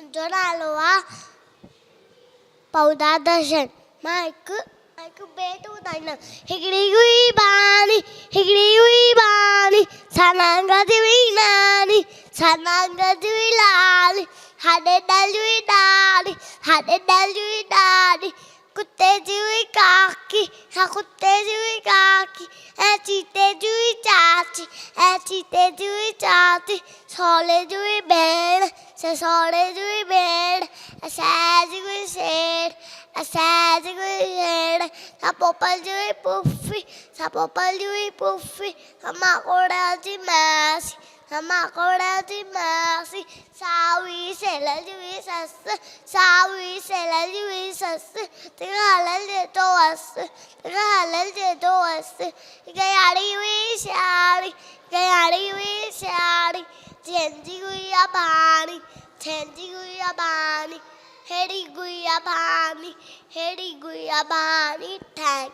मुंहिंजो नालो आहे पौधा दर्शन। मां हिकु बेट ॿुधाईंदमि। हिकिड़ी हुई बानी सानांग हुई नानी सानांग हुई लाली हाॾे डल हुई ॾाॾी कुत्ते जी हुई काकी कुत्ते जी हुई काकी ऐं चीते जी हुई चाची सौले जी हुई भेण सौले जी हुई भेण असांजी हुई शेर पोपल जी हुई पुफी माकोड़ा जी मासी सावी सेल जी हुई ससु तिका हलल जे तो वस गयाड़ी हुई सियाड़ी जंहिंजी हुई बाणी हेड़ी गुइया बानी थैंक